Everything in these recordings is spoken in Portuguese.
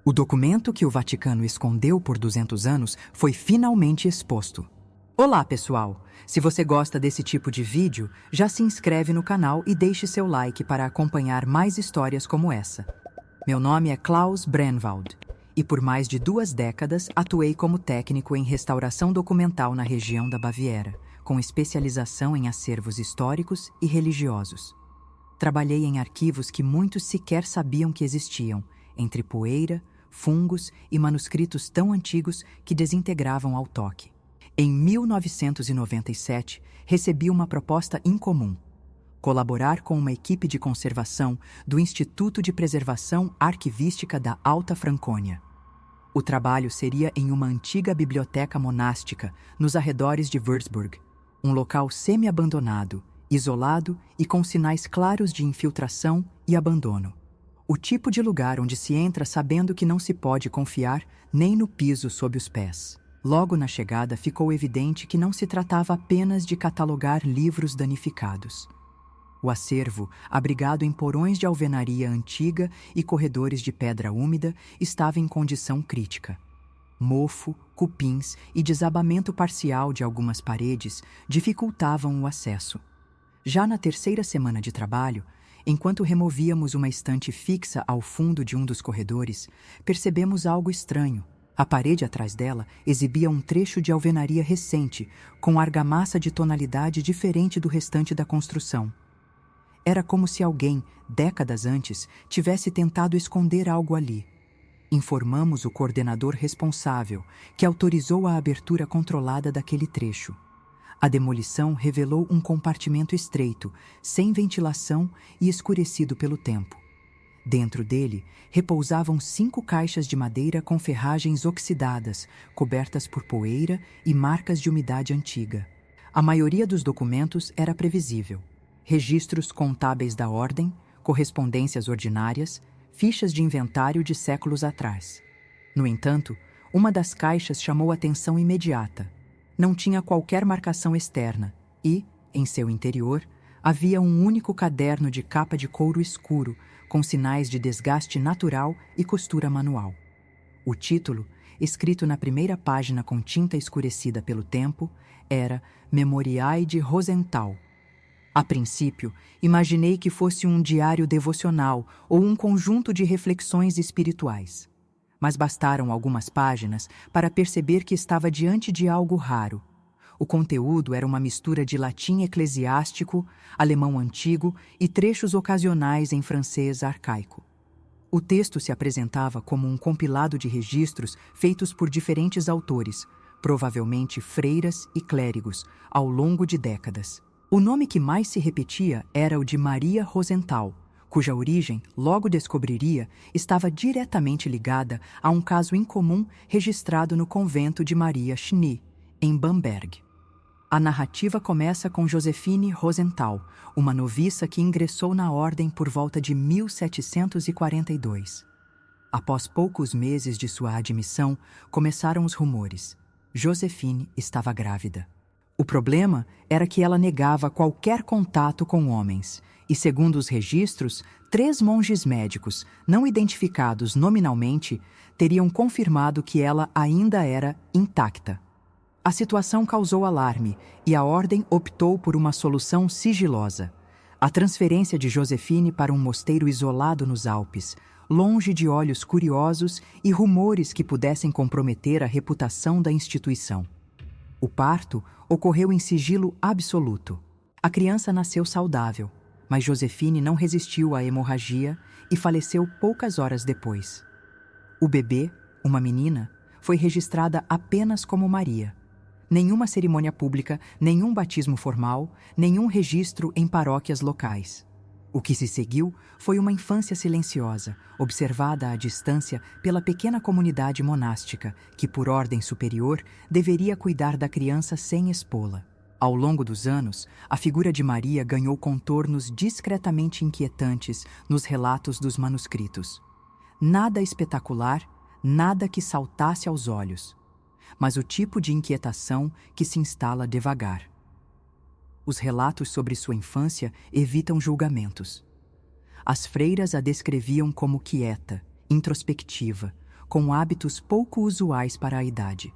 O documento que o Vaticano escondeu por 200 anos foi finalmente exposto. Olá, pessoal! Se você gosta desse tipo de vídeo, já se inscreve no canal e deixe seu like para acompanhar mais histórias como essa. Meu nome é Klaus Brennwald e por mais de 2 décadas atuei como técnico em restauração documental na região da Baviera, com especialização em acervos históricos e religiosos. Trabalhei em arquivos que muitos sequer sabiam que existiam, entre poeira, fungos e manuscritos tão antigos que desintegravam ao toque. Em 1997, recebi uma proposta incomum: colaborar com uma equipe de conservação do Instituto de Preservação Arquivística da Alta Franconia. O trabalho seria em uma antiga biblioteca monástica nos arredores de Würzburg, um local semi-abandonado, isolado e com sinais claros de infiltração e abandono. O tipo de lugar onde se entra sabendo que não se pode confiar nem no piso sob os pés. Logo na chegada ficou evidente que não se tratava apenas de catalogar livros danificados. O acervo, abrigado em porões de alvenaria antiga e corredores de pedra úmida, estava em condição crítica. Mofo, cupins e desabamento parcial de algumas paredes dificultavam o acesso. Já na 3ª semana de trabalho, enquanto removíamos uma estante fixa ao fundo de um dos corredores, percebemos algo estranho. A parede atrás dela exibia um trecho de alvenaria recente, com argamassa de tonalidade diferente do restante da construção. Era como se alguém, décadas antes, tivesse tentado esconder algo ali. Informamos o coordenador responsável, que autorizou a abertura controlada daquele trecho. A demolição revelou um compartimento estreito, sem ventilação e escurecido pelo tempo. Dentro dele, repousavam 5 caixas de madeira com ferragens oxidadas, cobertas por poeira e marcas de umidade antiga. A maioria dos documentos era previsível: registros contábeis da ordem, correspondências ordinárias, fichas de inventário de séculos atrás. No entanto, uma das caixas chamou atenção imediata. Não tinha qualquer marcação externa e, em seu interior, havia um único caderno de capa de couro escuro, com sinais de desgaste natural e costura manual. O título, escrito na primeira página com tinta escurecida pelo tempo, era Memoriae de Rosenthal. A princípio, imaginei que fosse um diário devocional ou um conjunto de reflexões espirituais. Mas bastaram algumas páginas para perceber que estava diante de algo raro. O conteúdo era uma mistura de latim eclesiástico, alemão antigo e trechos ocasionais em francês arcaico. O texto se apresentava como um compilado de registros feitos por diferentes autores, provavelmente freiras e clérigos, ao longo de décadas. O nome que mais se repetia era o de Maria Rosenthal, cuja origem, logo descobriria, estava diretamente ligada a um caso incomum registrado no convento de Maria Schnee, em Bamberg. A narrativa começa com Josephine Rosenthal, uma noviça que ingressou na ordem por volta de 1742. Após poucos meses de sua admissão, começaram os rumores. Josephine estava grávida. O problema era que ela negava qualquer contato com homens, e segundo os registros, 3 monges médicos, não identificados nominalmente, teriam confirmado que ela ainda era intacta. A situação causou alarme e a ordem optou por uma solução sigilosa: a transferência de Josephine para um mosteiro isolado nos Alpes, longe de olhos curiosos e rumores que pudessem comprometer a reputação da instituição. O parto ocorreu em sigilo absoluto. A criança nasceu saudável, mas Josephine não resistiu à hemorragia e faleceu poucas horas depois. O bebê, uma menina, foi registrada apenas como Maria. Nenhuma cerimônia pública, nenhum batismo formal, nenhum registro em paróquias locais. O que se seguiu foi uma infância silenciosa, observada à distância pela pequena comunidade monástica, que, por ordem superior, deveria cuidar da criança sem expô-la. Ao longo dos anos, a figura de Maria ganhou contornos discretamente inquietantes nos relatos dos manuscritos. Nada espetacular, nada que saltasse aos olhos, mas o tipo de inquietação que se instala devagar. Os relatos sobre sua infância evitam julgamentos. As freiras a descreviam como quieta, introspectiva, com hábitos pouco usuais para a idade.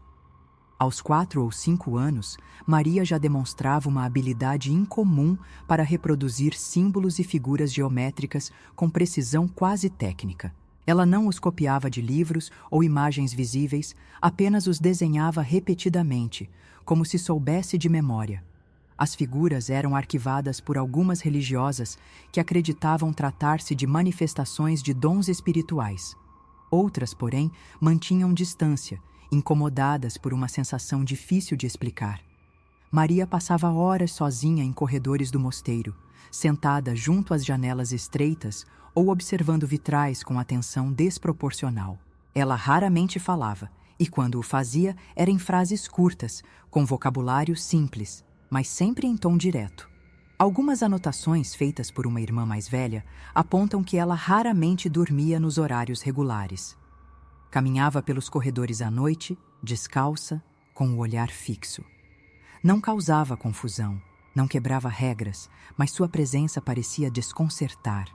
Aos 4 ou 5 anos, Maria já demonstrava uma habilidade incomum para reproduzir símbolos e figuras geométricas com precisão quase técnica. Ela não os copiava de livros ou imagens visíveis, apenas os desenhava repetidamente, como se soubesse de memória. As figuras eram arquivadas por algumas religiosas que acreditavam tratar-se de manifestações de dons espirituais. Outras, porém, mantinham distância, incomodadas por uma sensação difícil de explicar. Maria passava horas sozinha em corredores do mosteiro, sentada junto às janelas estreitas ou observando vitrais com atenção desproporcional. Ela raramente falava, e quando o fazia, era em frases curtas, com vocabulário simples, mas sempre em tom direto. Algumas anotações feitas por uma irmã mais velha apontam que ela raramente dormia nos horários regulares. Caminhava pelos corredores à noite, descalça, com o olhar fixo. Não causava confusão, não quebrava regras, mas sua presença parecia desconcertar.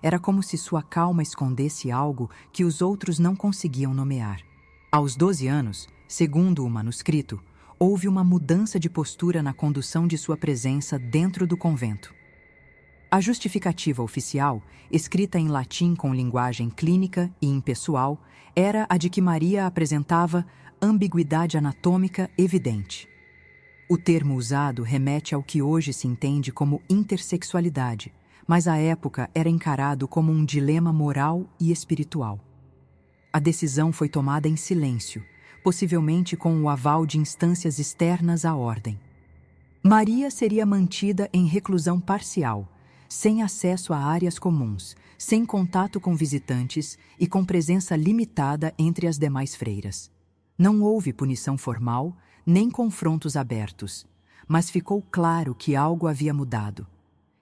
Era como se sua calma escondesse algo que os outros não conseguiam nomear. Aos 12 anos, segundo o manuscrito, houve uma mudança de postura na condução de sua presença dentro do convento. A justificativa oficial, escrita em latim com linguagem clínica e impessoal, era a de que Maria apresentava ambiguidade anatômica evidente. O termo usado remete ao que hoje se entende como intersexualidade, mas à época era encarado como um dilema moral e espiritual. A decisão foi tomada em silêncio, possivelmente com o aval de instâncias externas à ordem. Maria seria mantida em reclusão parcial, sem acesso a áreas comuns, sem contato com visitantes e com presença limitada entre as demais freiras. Não houve punição formal, nem confrontos abertos, mas ficou claro que algo havia mudado.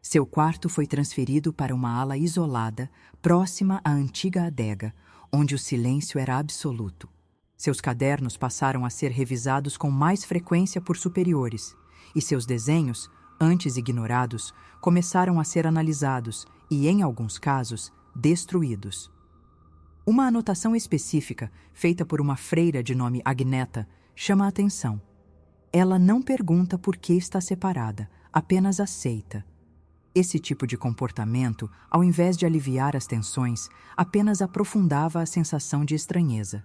Seu quarto foi transferido para uma ala isolada, próxima à antiga adega, onde o silêncio era absoluto. Seus cadernos passaram a ser revisados com mais frequência por superiores, e seus desenhos, antes ignorados, começaram a ser analisados e, em alguns casos, destruídos. Uma anotação específica, feita por uma freira de nome Agneta, chama a atenção. Ela não pergunta por que está separada, apenas aceita. Esse tipo de comportamento, ao invés de aliviar as tensões, apenas aprofundava a sensação de estranheza.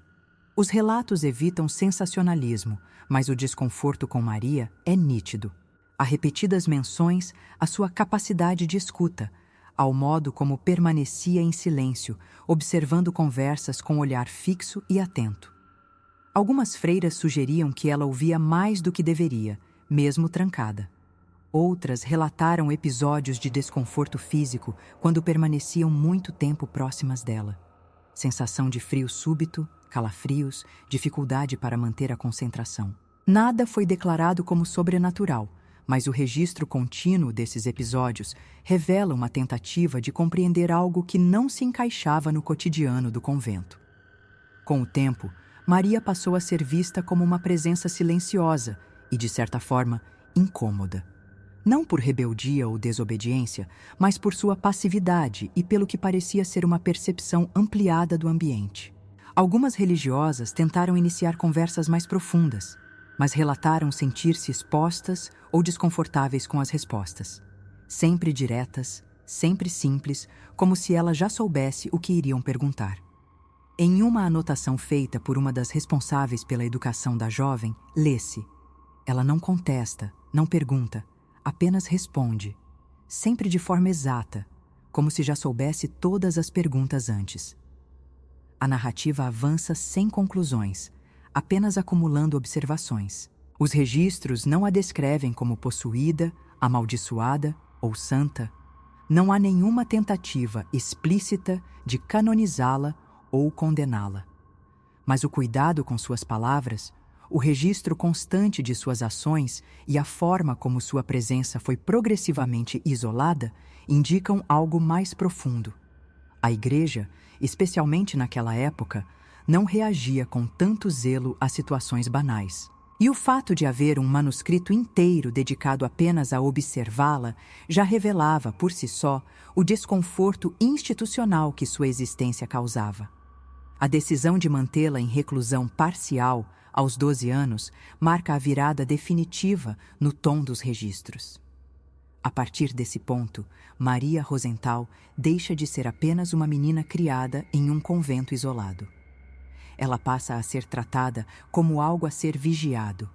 Os relatos evitam sensacionalismo, mas o desconforto com Maria é nítido. Há repetidas menções à sua capacidade de escuta, ao modo como permanecia em silêncio, observando conversas com olhar fixo e atento. Algumas freiras sugeriam que ela ouvia mais do que deveria, mesmo trancada. Outras relataram episódios de desconforto físico quando permaneciam muito tempo próximas dela. Sensação de frio súbito, calafrios, dificuldade para manter a concentração. Nada foi declarado como sobrenatural, mas o registro contínuo desses episódios revela uma tentativa de compreender algo que não se encaixava no cotidiano do convento. Com o tempo, Maria passou a ser vista como uma presença silenciosa e, de certa forma, incômoda. Não por rebeldia ou desobediência, mas por sua passividade e pelo que parecia ser uma percepção ampliada do ambiente. Algumas religiosas tentaram iniciar conversas mais profundas, mas relataram sentir-se expostas ou desconfortáveis com as respostas. Sempre diretas, sempre simples, como se ela já soubesse o que iriam perguntar. Em uma anotação feita por uma das responsáveis pela educação da jovem, lê-se: ela não contesta, não pergunta, apenas responde, sempre de forma exata, como se já soubesse todas as perguntas antes. A narrativa avança sem conclusões, apenas acumulando observações. Os registros não a descrevem como possuída, amaldiçoada ou santa. Não há nenhuma tentativa explícita de canonizá-la ou condená-la. Mas o cuidado com suas palavras, o registro constante de suas ações e a forma como sua presença foi progressivamente isolada indicam algo mais profundo. A Igreja, especialmente naquela época, não reagia com tanto zelo a situações banais. E o fato de haver um manuscrito inteiro dedicado apenas a observá-la já revelava, por si só, o desconforto institucional que sua existência causava. A decisão de mantê-la em reclusão parcial aos 12 anos marca a virada definitiva no tom dos registros. A partir desse ponto, Maria Rosenthal deixa de ser apenas uma menina criada em um convento isolado. Ela passa a ser tratada como algo a ser vigiado.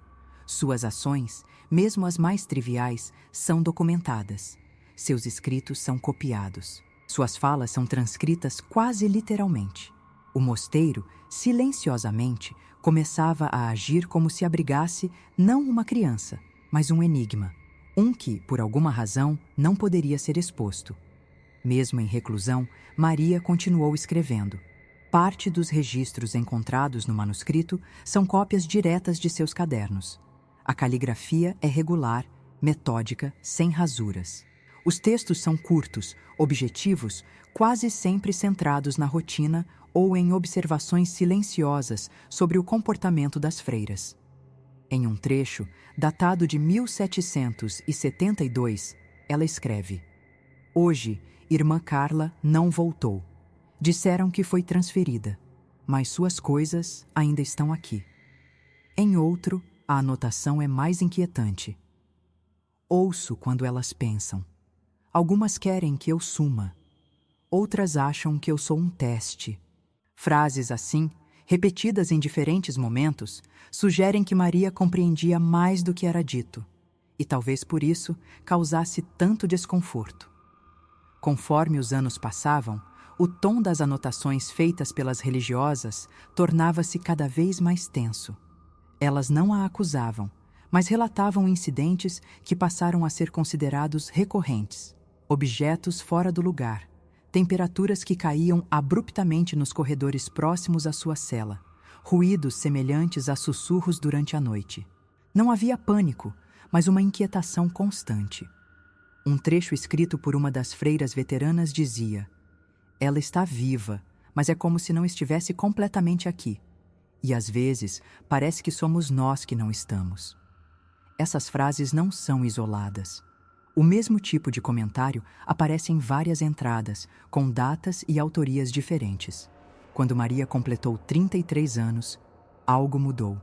Suas ações, mesmo as mais triviais, são documentadas. Seus escritos são copiados. Suas falas são transcritas quase literalmente. O mosteiro, silenciosamente, começava a agir como se abrigasse não uma criança, mas um enigma. Um que, por alguma razão, não poderia ser exposto. Mesmo em reclusão, Maria continuou escrevendo. Parte dos registros encontrados no manuscrito são cópias diretas de seus cadernos. A caligrafia é regular, metódica, sem rasuras. Os textos são curtos, objetivos, quase sempre centrados na rotina ou em observações silenciosas sobre o comportamento das freiras. Em um trecho, datado de 1772, ela escreve: Hoje, irmã Carla não voltou. Disseram que foi transferida, mas suas coisas ainda estão aqui. Em outro, a anotação é mais inquietante. Ouço quando elas pensam. Algumas querem que eu suma. Outras acham que eu sou um teste. Frases assim, repetidas em diferentes momentos, sugerem que Maria compreendia mais do que era dito, e talvez por isso causasse tanto desconforto. Conforme os anos passavam, o tom das anotações feitas pelas religiosas tornava-se cada vez mais tenso. Elas não a acusavam, mas relatavam incidentes que passaram a ser considerados recorrentes, objetos fora do lugar, temperaturas que caíam abruptamente nos corredores próximos à sua cela, ruídos semelhantes a sussurros durante a noite. Não havia pânico, mas uma inquietação constante. Um trecho escrito por uma das freiras veteranas dizia: Ela está viva, mas é como se não estivesse completamente aqui. E às vezes parece que somos nós que não estamos. Essas frases não são isoladas. O mesmo tipo de comentário aparece em várias entradas, com datas e autorias diferentes. Quando Maria completou 33 anos, algo mudou.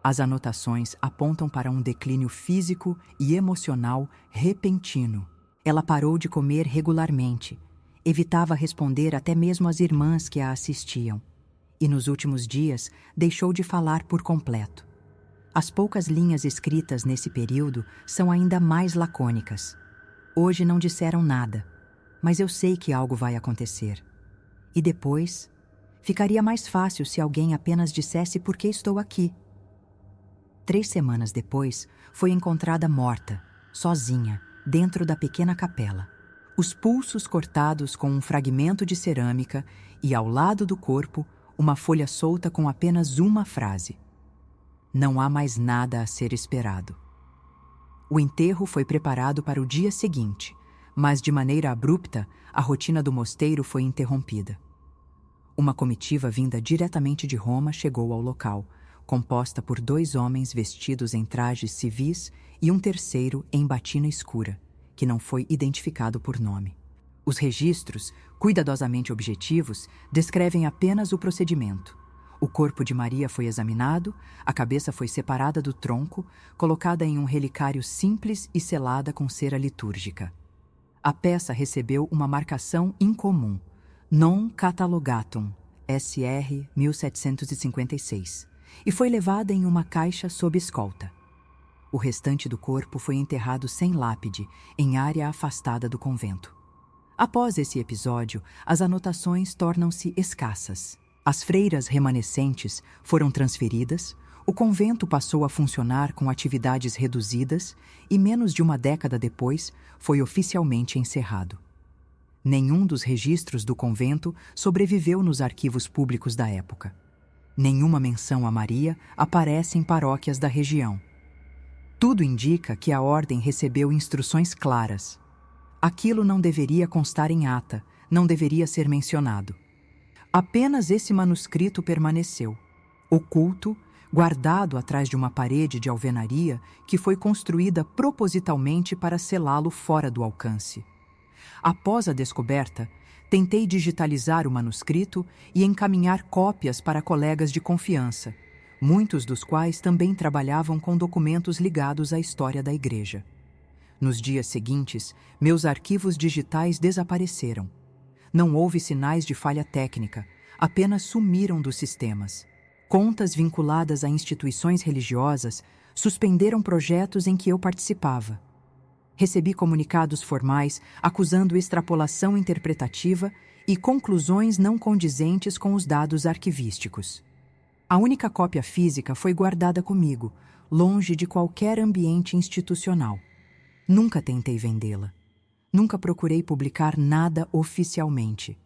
As anotações apontam para um declínio físico e emocional repentino. Ela parou de comer regularmente, evitava responder até mesmo às irmãs que a assistiam, e nos últimos dias deixou de falar por completo. As poucas linhas escritas nesse período são ainda mais lacônicas. Hoje não disseram nada, mas eu sei que algo vai acontecer. E depois, ficaria mais fácil se alguém apenas dissesse por que estou aqui. 3 semanas depois, foi encontrada morta, sozinha, dentro da pequena capela. Os pulsos cortados com um fragmento de cerâmica e, ao lado do corpo, uma folha solta com apenas uma frase: Não há mais nada a ser esperado. O enterro foi preparado para o dia seguinte, mas de maneira abrupta, a rotina do mosteiro foi interrompida. Uma comitiva vinda diretamente de Roma chegou ao local, composta por 2 homens vestidos em trajes civis e um terceiro em batina escura, que não foi identificado por nome. Os registros, cuidadosamente objetivos, descrevem apenas o procedimento. O corpo de Maria foi examinado, a cabeça foi separada do tronco, colocada em um relicário simples e selada com cera litúrgica. A peça recebeu uma marcação incomum, Non Catalogatum, SR 1756, e foi levada em uma caixa sob escolta. O restante do corpo foi enterrado sem lápide, em área afastada do convento. Após esse episódio, as anotações tornam-se escassas. As freiras remanescentes foram transferidas, o convento passou a funcionar com atividades reduzidas e, menos de uma década depois, foi oficialmente encerrado. Nenhum dos registros do convento sobreviveu nos arquivos públicos da época. Nenhuma menção a Maria aparece em paróquias da região. Tudo indica que a ordem recebeu instruções claras. Aquilo não deveria constar em ata, não deveria ser mencionado. Apenas esse manuscrito permaneceu, oculto, guardado atrás de uma parede de alvenaria que foi construída propositalmente para selá-lo fora do alcance. Após a descoberta, Tentei digitalizar o manuscrito e encaminhar cópias para colegas de confiança, muitos dos quais também trabalhavam com documentos ligados à história da igreja. Nos dias seguintes, meus arquivos digitais desapareceram. Não houve sinais de falha técnica, apenas sumiram dos sistemas. Contas vinculadas a instituições religiosas suspenderam projetos em que eu participava. Recebi comunicados formais acusando extrapolação interpretativa e conclusões não condizentes com os dados arquivísticos. A única cópia física foi guardada comigo, longe de qualquer ambiente institucional. Nunca tentei vendê-la. Nunca procurei publicar nada oficialmente.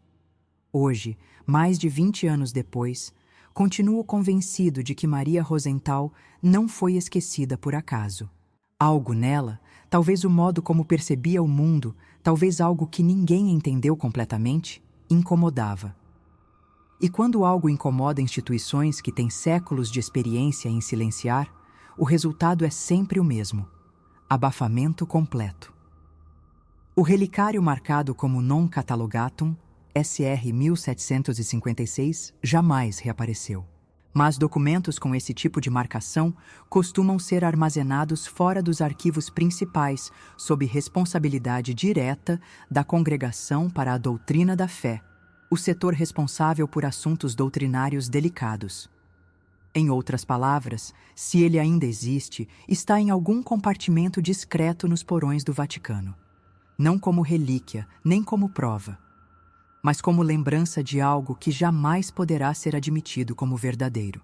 Hoje, mais de 20 anos depois, continuo convencido de que Maria Rosenthal não foi esquecida por acaso. Algo nela, talvez o modo como percebia o mundo, talvez algo que ninguém entendeu completamente, incomodava. E quando algo incomoda instituições que têm séculos de experiência em silenciar, o resultado é sempre o mesmo: abafamento completo. O relicário marcado como non catalogatum, SR 1756, jamais reapareceu. Mas documentos com esse tipo de marcação costumam ser armazenados fora dos arquivos principais, sob responsabilidade direta da Congregação para a Doutrina da Fé, o setor responsável por assuntos doutrinários delicados. Em outras palavras, se ele ainda existe, está em algum compartimento discreto nos porões do Vaticano. Não como relíquia, nem como prova, mas como lembrança de algo que jamais poderá ser admitido como verdadeiro.